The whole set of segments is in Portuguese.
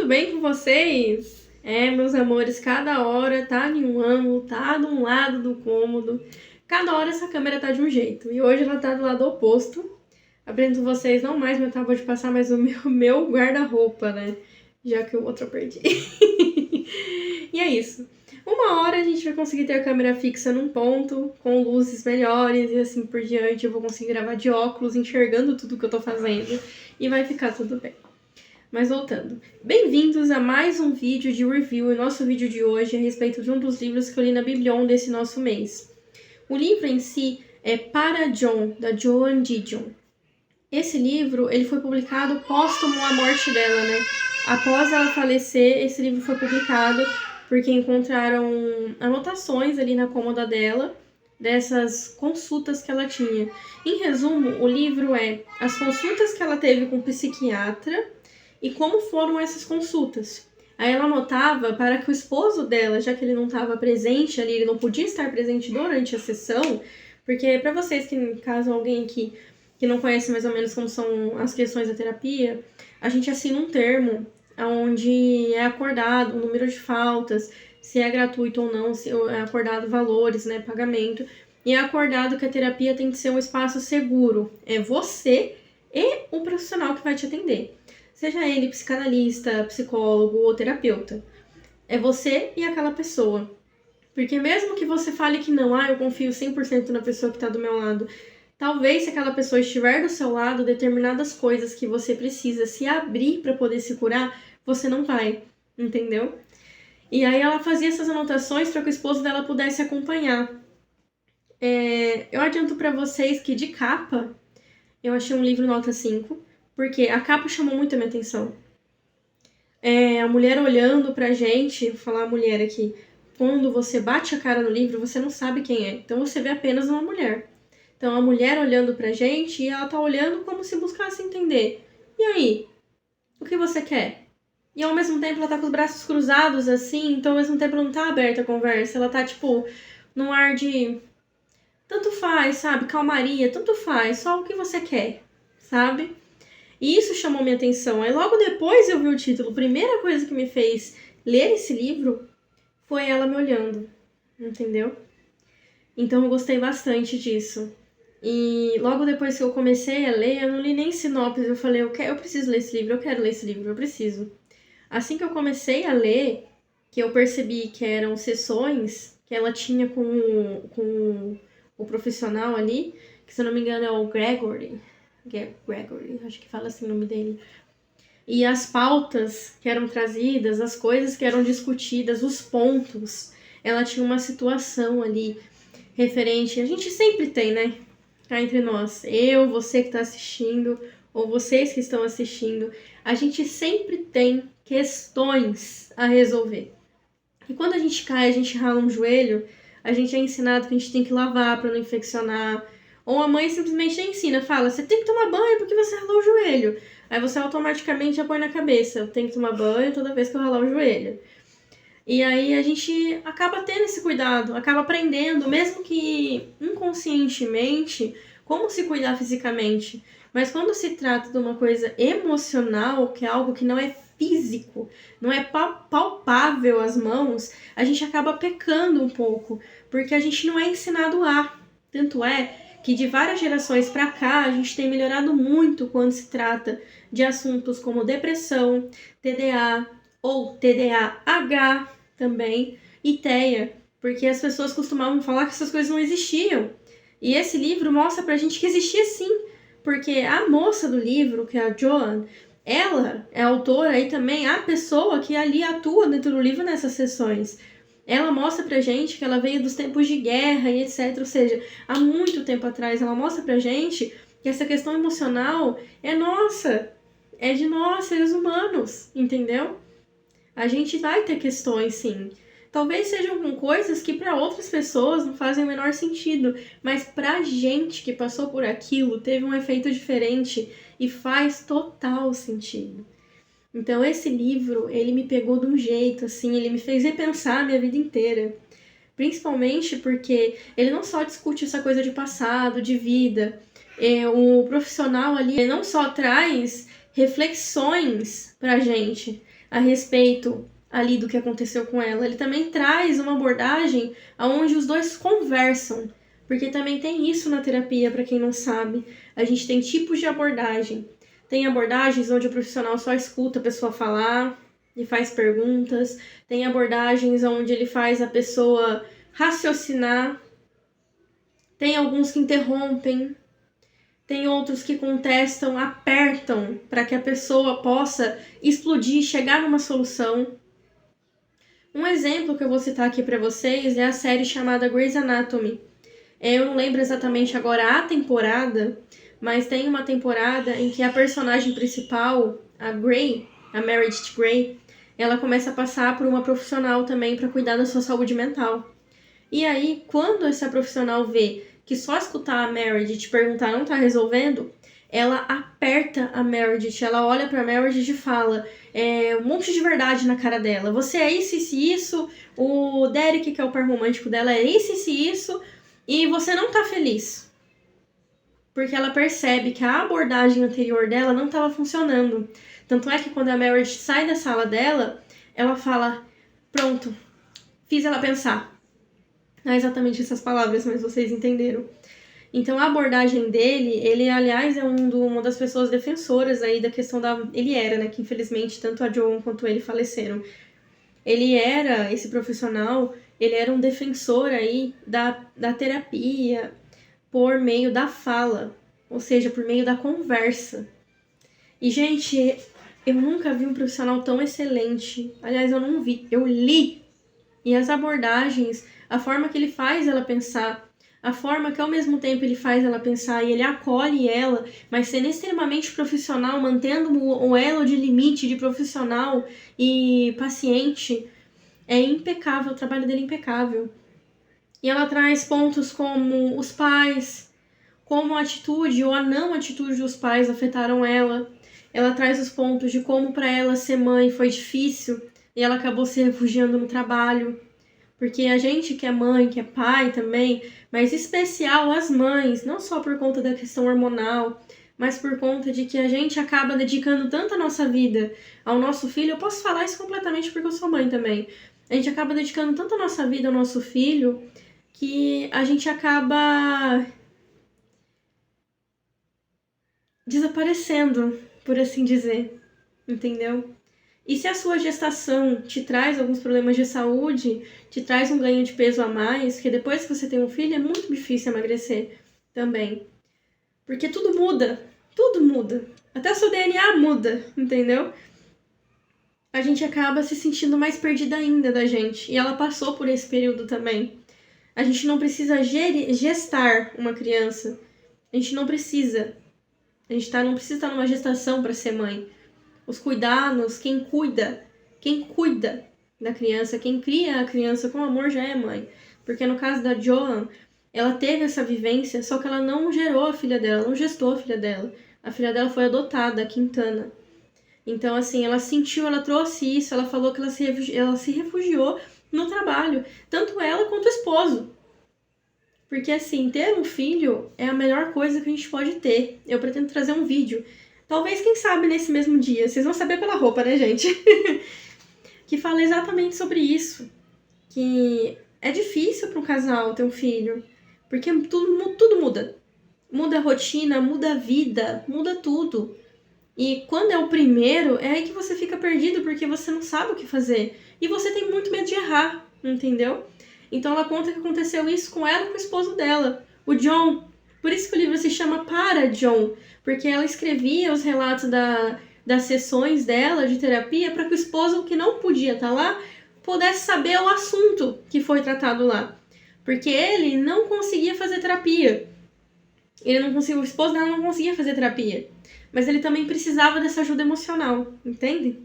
tudo bem com vocês? Meus amores, cada hora tá em um ângulo, tá de um lado do cômodo. Cada hora essa câmera tá de um jeito. E hoje ela tá do lado oposto. Apresento vocês não mais meu tábua de passar, mas o meu guarda-roupa, né? Já que o outro eu perdi. E é isso. Uma hora a gente vai conseguir ter a câmera fixa num ponto, com luzes melhores e assim por diante. Eu vou conseguir gravar de óculos, enxergando tudo que eu tô fazendo. E vai ficar tudo bem. Mas voltando, bem-vindos a mais um vídeo de review. E nosso vídeo de hoje é a respeito de um dos livros que eu li na Biblion desse nosso mês. O livro em si é Para John, da Joan Didion. Esse livro ele foi publicado póstumo à morte dela, né? Após ela falecer, esse livro foi publicado porque encontraram anotações ali na cômoda dela, dessas consultas que ela tinha. Em resumo, o livro é as consultas que ela teve com o psiquiatra e como foram essas consultas. Aí ela anotava para que o esposo dela, já que ele não estava presente ali, ele não podia estar presente durante a sessão, porque para vocês que, caso alguém aqui que não conhece mais ou menos como são as questões da terapia, a gente assina um termo onde é acordado o número de faltas, se é gratuito ou não, se é acordado valores, né, pagamento, e é acordado que a terapia tem que ser um espaço seguro. É você e o profissional que vai te atender. Seja ele psicanalista, psicólogo ou terapeuta. É você e aquela pessoa. Porque mesmo que você fale que não, eu confio 100% na pessoa que está do meu lado, talvez se aquela pessoa estiver do seu lado, determinadas coisas que você precisa se abrir para poder se curar, você não vai, entendeu? E aí ela fazia essas anotações para que o esposo dela pudesse acompanhar. Eu adianto para vocês que de capa, eu achei um livro nota 5, porque a capa chamou muito a minha atenção. A mulher olhando pra gente, vou falar a mulher aqui, quando você bate a cara no livro, você não sabe quem é, então você vê apenas uma mulher. Então a mulher olhando pra gente e ela tá olhando como se buscasse entender. E aí? O que você quer? E ao mesmo tempo ela tá com os braços cruzados assim, então ao mesmo tempo não tá aberta a conversa, ela tá tipo num ar de tanto faz, sabe? Calmaria, tanto faz, só o que você quer, sabe? E isso chamou minha atenção. Aí logo depois eu vi o título. A primeira coisa que me fez ler esse livro foi ela me olhando, entendeu? Então eu gostei bastante disso. E logo depois que eu comecei a ler, eu não li nem sinopse, eu falei, eu preciso ler esse livro, eu quero ler esse livro, eu preciso. Assim que eu comecei a ler, que eu percebi que eram sessões que ela tinha com o profissional ali, que se eu não me engano é o Gregory, acho que fala assim o nome dele. E as pautas que eram trazidas, as coisas que eram discutidas, os pontos, ela tinha uma situação ali referente, a gente sempre tem, né? Cá entre nós, eu, você que está assistindo, ou vocês que estão assistindo, a gente sempre tem questões a resolver. E quando a gente cai, a gente rala um joelho, a gente é ensinado que a gente tem que lavar para não infeccionar, ou a mãe simplesmente ensina, fala, você tem que tomar banho porque você ralou o joelho. Aí você automaticamente já põe na cabeça, eu tenho que tomar banho toda vez que eu ralar o joelho. E aí a gente acaba tendo esse cuidado, acaba aprendendo, mesmo que inconscientemente, como se cuidar fisicamente. Mas quando se trata de uma coisa emocional, que é algo que não é físico, não é palpável às mãos, a gente acaba pecando um pouco, porque a gente não é ensinado a. Tanto é que de várias gerações para cá, a gente tem melhorado muito quando se trata de assuntos como depressão, TDA ou TDAH também, e TEA, porque as pessoas costumavam falar que essas coisas não existiam. E esse livro mostra pra gente que existia sim, porque a moça do livro, que é a Joan, ela é a autora e também a pessoa que ali atua dentro do livro nessas sessões. Ela mostra pra gente que ela veio dos tempos de guerra e etc. Ou seja, há muito tempo atrás, ela mostra pra gente que essa questão emocional é nossa, é de nós, seres humanos, entendeu? A gente vai ter questões, sim. Talvez sejam com coisas que para outras pessoas não fazem o menor sentido, mas pra gente que passou por aquilo, teve um efeito diferente e faz total sentido. Então esse livro, ele me pegou de um jeito, assim, ele me fez repensar a minha vida inteira. Principalmente porque ele não só discute essa coisa de passado, de vida. O profissional ali, ele não só traz reflexões pra gente, a respeito ali do que aconteceu com ela. Ele também traz uma abordagem onde os dois conversam, porque também tem isso na terapia, para quem não sabe. A gente tem tipos de abordagem. Tem abordagens onde o profissional só escuta a pessoa falar e faz perguntas. Tem abordagens onde ele faz a pessoa raciocinar. Tem alguns que interrompem. Tem outros que contestam, apertam para que a pessoa possa explodir, chegar numa solução. Um exemplo que eu vou citar aqui para vocês é a série chamada Grey's Anatomy. Eu não lembro exatamente agora a temporada, mas tem uma temporada em que a personagem principal, a Grey, a Meredith Grey, ela começa a passar por uma profissional também para cuidar da sua saúde mental. E aí, quando essa profissional vê que só escutar a Meredith perguntar não tá resolvendo, ela aperta a Meredith, ela olha pra Meredith e fala um monte de verdade na cara dela. Você é isso, isso e isso, o Derek, que é o par romântico dela, é isso e isso, e você não tá feliz. Porque ela percebe que a abordagem anterior dela não estava funcionando. Tanto é que quando a Meredith sai da sala dela, ela fala, pronto, fiz ela pensar. Não é exatamente essas palavras, mas vocês entenderam. Então a abordagem dele, ele aliás é uma das pessoas defensoras aí da questão da... Ele era, né, que infelizmente tanto a Joan quanto ele faleceram. Ele era, esse profissional, ele era um defensor aí da terapia por meio da fala, ou seja, por meio da conversa. E, gente, eu nunca vi um profissional tão excelente. Aliás, eu não vi, eu li. E as abordagens, a forma que ele faz ela pensar, a forma que ao mesmo tempo ele faz ela pensar e ele acolhe ela, mas sendo extremamente profissional, mantendo o elo de limite de profissional e paciente, é impecável, o trabalho dele é impecável. E ela traz pontos como os pais, como a atitude ou a não atitude dos pais afetaram ela. Ela traz os pontos de como para ela ser mãe foi difícil e ela acabou se refugiando no trabalho. Porque a gente que é mãe, que é pai também, mas em especial as mães, não só por conta da questão hormonal, mas por conta de que a gente acaba dedicando tanto a nossa vida ao nosso filho. Eu posso falar isso completamente porque eu sou mãe também. A gente acaba dedicando tanto a nossa vida ao nosso filho que a gente acaba desaparecendo, por assim dizer, entendeu? E se a sua gestação te traz alguns problemas de saúde, te traz um ganho de peso a mais, que depois que você tem um filho é muito difícil emagrecer também. Porque tudo muda, até o seu DNA muda, entendeu? A gente acaba se sentindo mais perdida ainda da gente, e ela passou por esse período também. A gente não precisa gestar uma criança, a gente não precisa. A gente não precisa estar numa gestação para ser mãe. Os cuidados, quem cuida da criança, quem cria a criança com amor já é mãe. Porque no caso da Joan, ela teve essa vivência, só que ela não gerou a filha dela, não gestou a filha dela. A filha dela foi adotada, a Quintana. Então, assim, ela sentiu, ela trouxe isso, ela falou que ela se refugiou no trabalho. Tanto ela quanto o esposo. Porque, assim, ter um filho é a melhor coisa que a gente pode ter. Eu pretendo trazer um vídeo. Talvez, quem sabe, nesse mesmo dia. Vocês vão saber pela roupa, né, gente? Que fala exatamente sobre isso. Que é difícil para um casal ter um filho. Porque tudo muda. Muda a rotina, muda a vida, muda tudo. E quando é o primeiro, é aí que você fica perdido porque você não sabe o que fazer. E você tem muito medo de errar, entendeu? Então ela conta que aconteceu isso com ela e com o esposo dela, o John. Por isso que o livro se chama Para John, porque ela escrevia os relatos das sessões dela de terapia para que o esposo, que não podia estar lá, pudesse saber o assunto que foi tratado lá. Porque ele não conseguia fazer terapia. O esposo dela não conseguia fazer terapia. Mas ele também precisava dessa ajuda emocional, entende?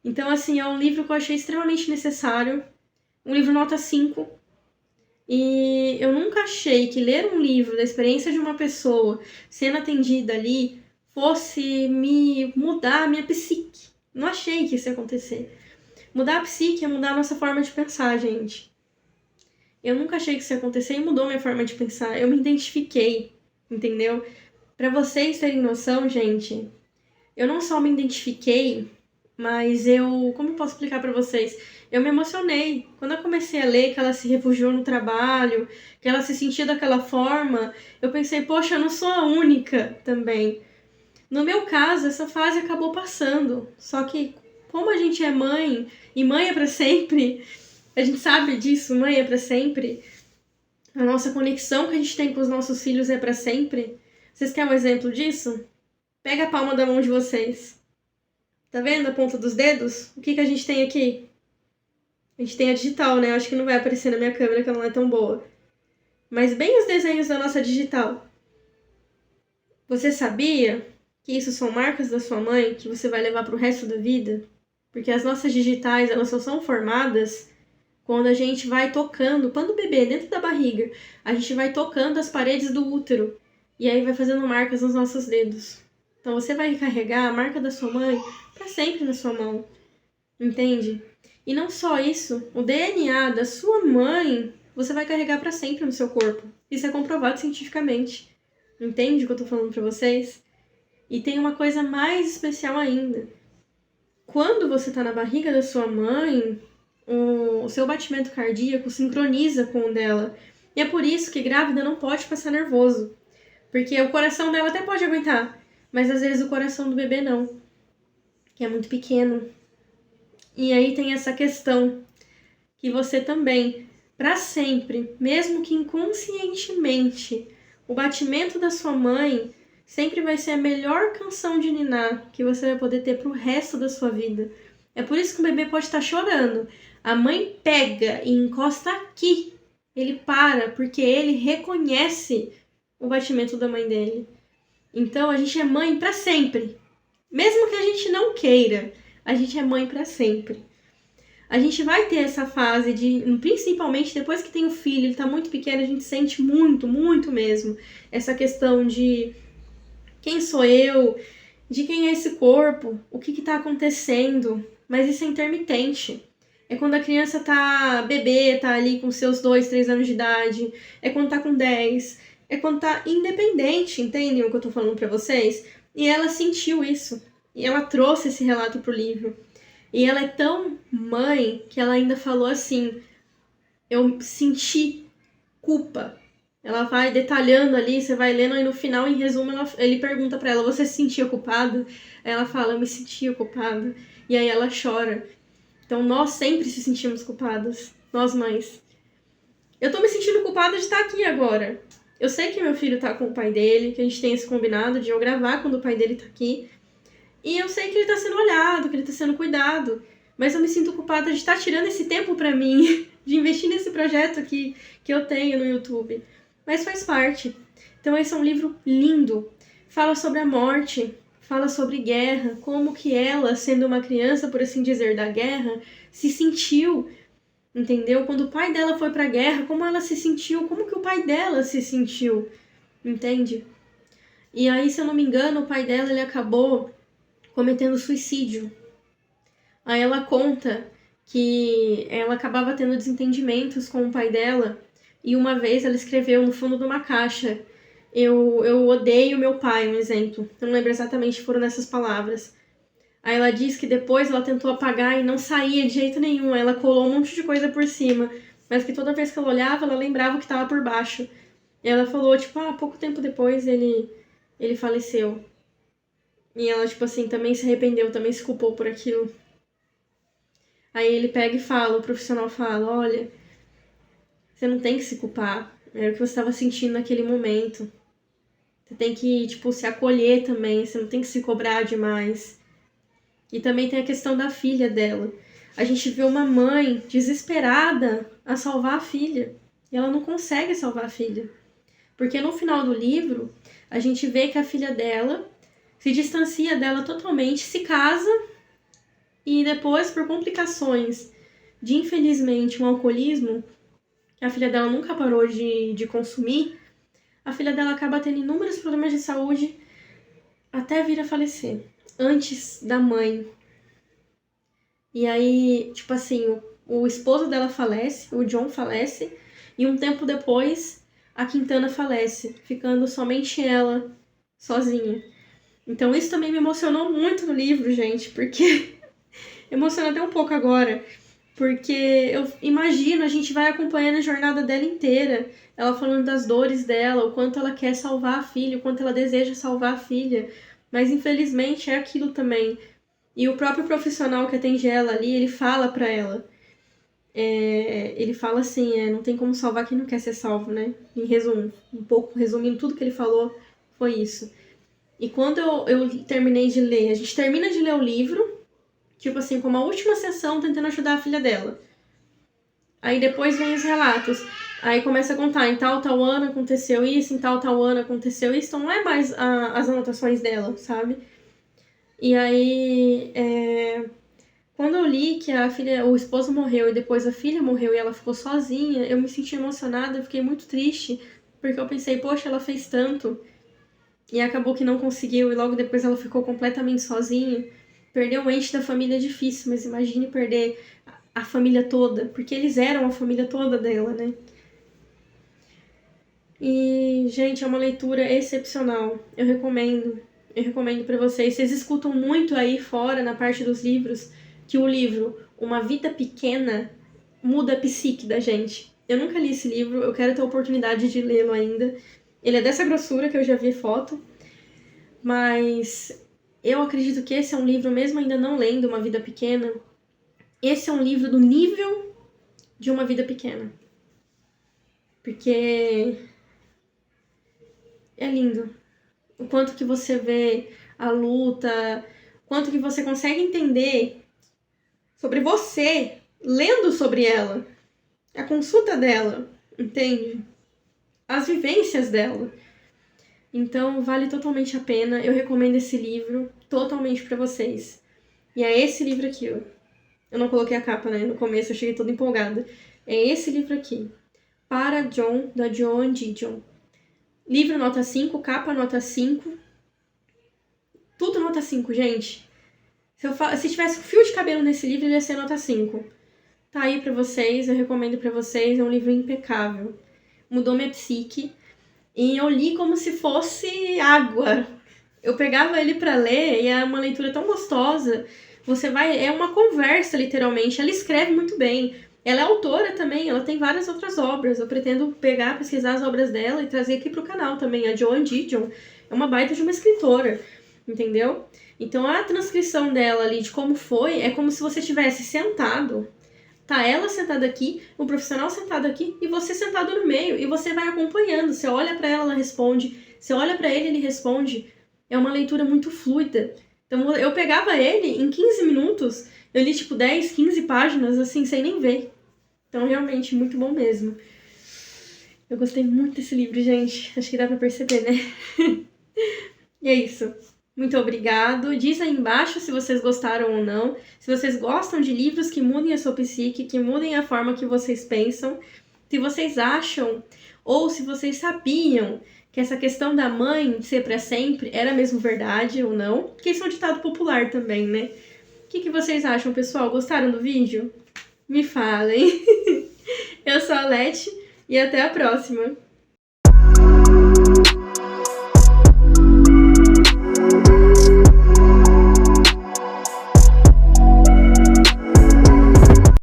Então, assim, é um livro que eu achei extremamente necessário. Um livro nota 5. E eu nunca achei que ler um livro da experiência de uma pessoa sendo atendida ali fosse me mudar a minha psique. Não achei que isso ia acontecer. Mudar a psique é mudar a nossa forma de pensar, gente. Eu nunca achei que isso ia acontecer e mudou minha forma de pensar. Eu me identifiquei, entendeu? Pra vocês terem noção, gente, eu não só me identifiquei, Mas como eu posso explicar pra vocês? Eu me emocionei. Quando eu comecei a ler que ela se refugiou no trabalho, que ela se sentia daquela forma, eu pensei, poxa, eu não sou a única também. No meu caso, essa fase acabou passando. Só que, como a gente é mãe, e mãe é pra sempre, a gente sabe disso, mãe é pra sempre, a nossa conexão que a gente tem com os nossos filhos é pra sempre. Vocês querem um exemplo disso? Pega a palma da mão de vocês. Tá vendo a ponta dos dedos? O que a gente tem aqui? A gente tem a digital, né? Eu acho que não vai aparecer na minha câmera, que ela não é tão boa. Mas bem os desenhos da nossa digital. Você sabia que isso são marcas da sua mãe que você vai levar pro resto da vida? Porque as nossas digitais, elas só são formadas quando a gente vai tocando, quando o bebê, dentro da barriga, a gente vai tocando as paredes do útero. E aí vai fazendo marcas nos nossos dedos. Então você vai carregar a marca da sua mãe para sempre na sua mão. Entende? E não só isso, o DNA da sua mãe você vai carregar para sempre no seu corpo. Isso é comprovado cientificamente. Entende o que eu tô falando para vocês? E tem uma coisa mais especial ainda. Quando você tá na barriga da sua mãe, o seu batimento cardíaco sincroniza com o dela. E é por isso que grávida não pode passar nervoso. Porque o coração dela até pode aguentar, mas às vezes o coração do bebê não, que é muito pequeno. E aí tem essa questão que você também, para sempre, mesmo que inconscientemente, o batimento da sua mãe sempre vai ser a melhor canção de ninar que você vai poder ter pro resto da sua vida. É por isso que o bebê pode estar chorando. A mãe pega e encosta aqui. Ele para, porque ele reconhece o batimento da mãe dele. Então a gente é mãe para sempre. Mesmo que a gente não queira, a gente é mãe para sempre. A gente vai ter essa fase de, principalmente depois que tem o filho, ele tá muito pequeno, a gente sente muito, muito mesmo essa questão de quem sou eu, de quem é esse corpo, o que tá acontecendo. Mas isso é intermitente. É quando a criança tá bebê, tá ali com seus 2, 3 anos de idade. É quando tá com 10. É quando tá independente, entendem o que eu tô falando pra vocês? E ela sentiu isso. E ela trouxe esse relato pro livro. E ela é tão mãe que ela ainda falou assim, eu senti culpa. Ela vai detalhando ali, você vai lendo, e no final, em resumo, ele pergunta pra ela, você se sentia culpada? Aí ela fala, eu me sentia culpada. E aí ela chora. Então nós sempre se sentimos culpadas, nós mães. Eu tô me sentindo culpada de estar aqui agora. Eu sei que meu filho tá com o pai dele, que a gente tem esse combinado de eu gravar quando o pai dele tá aqui. E eu sei que ele tá sendo olhado, que ele tá sendo cuidado. Mas eu me sinto culpada de estar tirando esse tempo pra mim, de investir nesse projeto que eu tenho no YouTube. Mas faz parte. Então esse é um livro lindo. Fala sobre a morte, fala sobre guerra, como que ela, sendo uma criança, por assim dizer, da guerra, se sentiu, entendeu? Quando o pai dela foi pra guerra, como ela se sentiu, como que o pai dela se sentiu, entende? E aí, se eu não me engano, o pai dela, ele acabou cometendo suicídio. Aí ela conta que ela acabava tendo desentendimentos com o pai dela e uma vez ela escreveu no fundo de uma caixa, eu odeio meu pai, um exemplo. Eu não lembro exatamente se foram nessas palavras. Aí ela diz que depois ela tentou apagar e não saía de jeito nenhum. Aí ela colou um monte de coisa por cima, mas que toda vez que ela olhava, ela lembrava o que estava por baixo. E ela falou, tipo, pouco tempo depois ele faleceu. E ela, tipo assim, também se arrependeu, também se culpou por aquilo. Aí ele pega e fala, o profissional fala, olha, você não tem que se culpar. Era o que você estava sentindo naquele momento. Você tem que, tipo, se acolher também, você não tem que se cobrar demais. E também tem a questão da filha dela. A gente vê uma mãe desesperada a salvar a filha. E ela não consegue salvar a filha. Porque no final do livro, a gente vê que a filha dela se distancia dela totalmente, se casa e depois, por complicações de, infelizmente, um alcoolismo, que a filha dela nunca parou de consumir, a filha dela acaba tendo inúmeros problemas de saúde até vir a falecer, antes da mãe. E aí, tipo assim, o esposo dela falece, o John falece, e um tempo depois, a Quintana falece, ficando somente ela, sozinha. Então isso também me emocionou muito no livro, gente, porque emociona até um pouco agora, porque eu imagino, a gente vai acompanhando a jornada dela inteira, ela falando das dores dela, o quanto ela quer salvar a filha, o quanto ela deseja salvar a filha, mas infelizmente é aquilo também. E o próprio profissional que atende ela ali, ele fala pra ela, ele fala assim, não tem como salvar quem não quer ser salvo, né? Em resumo, um pouco resumindo tudo que ele falou, foi isso. E quando eu terminei de ler, a gente termina de ler o livro, tipo assim, como a última sessão, tentando ajudar a filha dela. Aí depois vem os relatos. Aí começa a contar, em tal ano aconteceu isso, em tal ano aconteceu isso. Então não é mais as anotações dela, sabe? E aí, quando eu li que o esposo morreu e depois a filha morreu e ela ficou sozinha, eu me senti emocionada, eu fiquei muito triste, porque eu pensei, poxa, ela fez tanto e acabou que não conseguiu e logo depois ela ficou completamente sozinha. Perder um ente da família é difícil, mas imagine perder a família toda, porque eles eram a família toda dela, né? E, gente, é uma leitura excepcional. Eu recomendo pra vocês. Vocês escutam muito aí fora, na parte dos livros, que o livro Uma Vida Pequena muda a psique da gente. Eu nunca li esse livro, eu quero ter a oportunidade de lê-lo ainda. Ele é dessa grossura que eu já vi foto, mas eu acredito que esse é um livro, mesmo ainda não lendo Uma Vida Pequena, esse é um livro do nível de Uma Vida Pequena. Porque é lindo. O quanto que você vê a luta, o quanto que você consegue entender sobre você, lendo sobre ela, a consulta dela, entende? As vivências dela. Então, vale totalmente a pena. Eu recomendo esse livro totalmente pra vocês. E é esse livro aqui, ó. Eu não coloquei a capa, né? No começo eu cheguei toda empolgada. É esse livro aqui. Para John, da Joan Didion. Livro nota 5, capa nota 5. Tudo nota 5, gente. Se tivesse um fio de cabelo nesse livro, ele ia ser nota 5. Tá aí pra vocês, eu recomendo pra vocês. É um livro impecável. Mudou minha psique. E eu li como se fosse água. Eu pegava ele pra ler e é uma leitura tão gostosa. É uma conversa, literalmente. Ela escreve muito bem. Ela é autora também, ela tem várias outras obras. Eu pretendo pesquisar as obras dela e trazer aqui pro canal também. A Joan Didion é uma baita de uma escritora, entendeu? Então a transcrição dela ali de como foi, é como se você tivesse sentado. Tá ela sentada aqui, o profissional sentado aqui e você sentado no meio. E você vai acompanhando. Você olha pra ela, ela responde. Você olha pra ele, ele responde. É uma leitura muito fluida. Então eu pegava ele em 15 minutos, eu li tipo 10, 15 páginas, assim, sem nem ver. Então realmente, muito bom mesmo. Eu gostei muito desse livro, gente. Acho que dá pra perceber, né? E é isso. Muito obrigado. Diz aí embaixo se vocês gostaram ou não. Se vocês gostam de livros que mudem a sua psique, que mudem a forma que vocês pensam. Se vocês acham, ou se vocês sabiam que essa questão da mãe ser pra sempre era mesmo verdade ou não. Porque isso é um ditado popular também, né? O que vocês acham, pessoal? Gostaram do vídeo? Me falem. Eu sou a Leti e até a próxima.